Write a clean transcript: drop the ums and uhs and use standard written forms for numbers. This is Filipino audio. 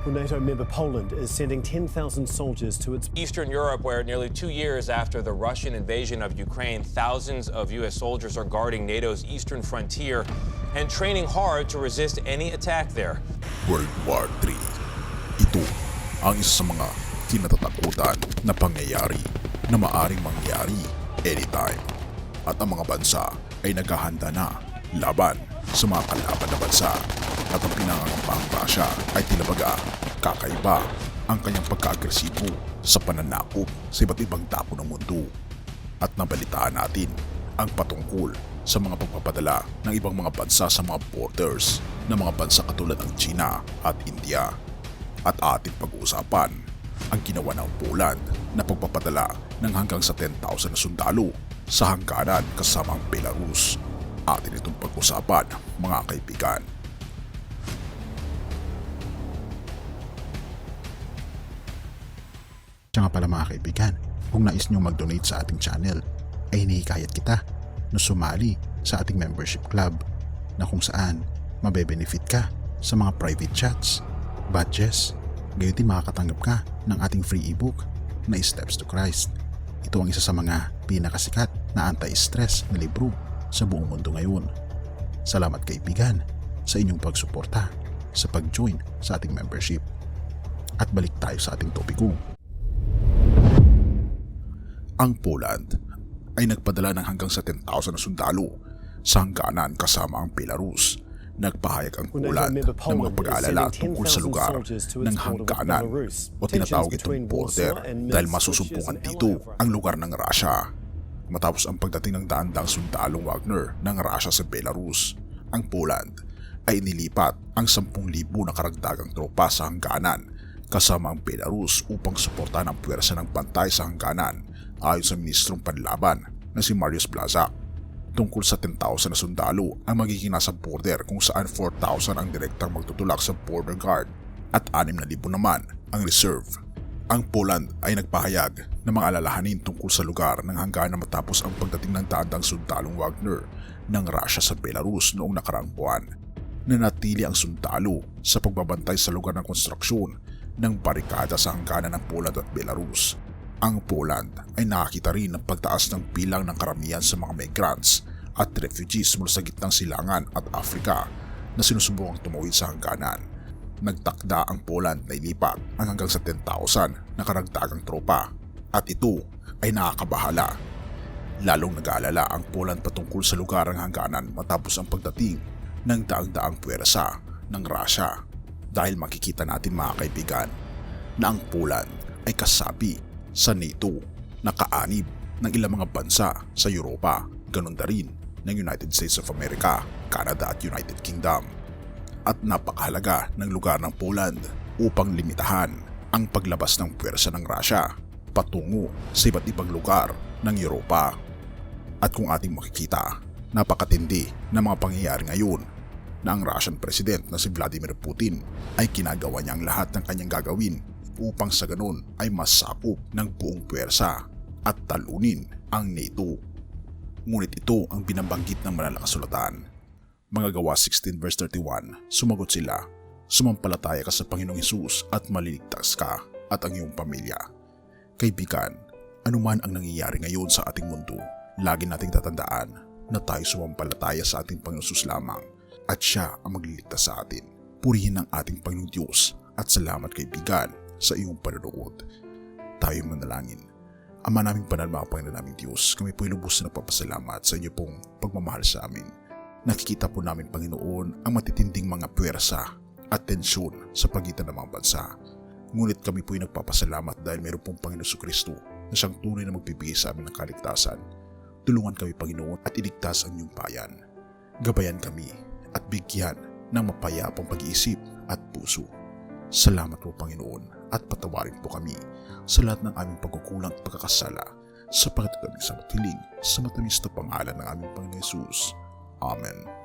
Well, NATO member Poland is sending 10,000 soldiers to its Eastern Europe, where nearly 2 years after the Russian invasion of Ukraine, thousands of U.S. soldiers are guarding NATO's eastern frontier and training hard to resist any attack there. World War III. Ito ang isa sa mga kinatatakutan na pangyayari na maaring mangyari anytime. At ang mga bansa ay naghahanda na laban sa mga kalaban na bansa. At ang pinangangambang Russia ay tilabaga kakaiba ang kanyang pagka-agresibo sa pananakop sa iba't ibang dako ng mundo. At nabalitaan natin ang patungkol sa mga pagpapadala ng ibang mga bansa sa mga borders ng mga bansa katulad ng China at India. At ating pag-uusapan ang ginawa ng Poland na pagpapadala ng hanggang sa 10,000 na sundalo sa hangganan kasama ang Belarus. Atin itong pag-usapan, mga kaibigan. Siya nga pala mga kaibigan, kung nais nyo mag-donate sa ating channel, ay hinihikayat kita na sumali sa ating membership club na kung saan mabe-benefit ka sa mga private chats, badges, gayon din makakatanggap ka ng ating free ebook na Steps to Christ. Ito ang isa sa mga pinakasikat na anti-stress na libro sa buong mundo ngayon. Salamat kaibigan sa inyong pagsuporta sa pag-join sa ating membership. At balik tayo sa ating topiko. Ang Poland ay nagpadala ng hanggang sa 10,000 na sundalo sa hangganan kasama ang Belarus. Nagpahayag ang Poland ng mga pag-aalala tungkol sa lugar ng hangganan o tinatawag itong border dahil masusumpungan dito ang lugar ng Russia. Matapos ang pagdating ng daan-daang sundalong Wagner ng Russia sa Belarus, ang Poland ay inilipat ang 10,000 na karagdagang tropa sa hangganan kasama ang Belarus upang suportahan ang puwersa ng bantay sa hangganan ayon sa Ministrong Panlaban na si Mariusz Blaszczak. Tungkol sa 10,000 na sundalo ang magiging nasa border kung saan 4,000 ang direktang magtutulak sa border guard at 6,000 naman ang reserve. Ang Poland ay nagpahayag ng mga alalahanin tungkol sa lugar ng hangganan matapos ang pagdating ng daan-daang sundalong Wagner ng Russia sa Belarus noong nakaraang buwan. Nanatili ang sundalo sa pagbabantay sa lugar ng konstruksyon ng barikada sa hangganan ng Poland at Belarus. Ang Poland ay nakakita rin ng pagtaas ng bilang ng karamihan sa mga migrants at refugees mula sa gitnang silangan at Africa na sinusubukang tumawid sa hangganan. Nagtakda ang Poland na ilipat ang hanggang sa 10,000 na karagdagang tropa at ito ay nakakabahala. Lalong nag-aalala ang Poland patungkol sa lugar ng hangganan matapos ang pagdating ng daang-daang puwersa ng Russia dahil makikita natin mga kaibigan na ang Poland ay kasapi sa NATO na kaanib ng ilang mga bansa sa Europa, ganun na rin ng United States of America, Canada at United Kingdom. At napakahalaga ng lugar ng Poland upang limitahan ang paglabas ng puwersa ng Russia patungo sa iba't ibang lugar ng Europa. At kung ating makikita, napakatindi na mga pangyayari ngayon na ang Russian President na si Vladimir Putin ay ginagawa niya ang lahat ng kanyang gagawin upang sa ganun ay masakop ng buong puwersa at talunin ang NATO. Ngunit ito ang binabanggit ng malalakasulatan. Mga Gawa 16 verse 31, sumagot sila, sumampalataya ka sa Panginoong Hesus at maliligtas ka at ang iyong pamilya. Kaibigan, anuman ang nangyayari ngayon sa ating mundo, lagi nating tatandaan na tayo sumampalataya sa ating Panginoong Hesus lamang at siya ang magliligtas sa atin. Purihin ang ating Panginoong Diyos at salamat kaibigan sa iyong panonood. Tayo manalangin. Ama naming banal, mga Panginoon naming Diyos, kami po'y lubos na nagpapasalamat sa inyo pong pagmamahal sa amin. Nakikita po namin, Panginoon, ang matitinding mga puwersa at tensyon sa pagitan ng mga bansa. Ngunit kami po'y nagpapasalamat dahil mayroon pong Panginoon Jesucristo na siyang tunay na magbibigay sa amin ng kaligtasan. Tulungan kami, Panginoon, at iligtas ang iyong bayan. Gabayan kami at bigyan ng mapayapang pag-iisip at puso. Salamat po, Panginoon, at patawarin po kami sa lahat ng aming pagkukulang at pagkakasala sapagkat kami sa matiling sa matamis na pangalan ng aming Panginoon Hesus. Amen.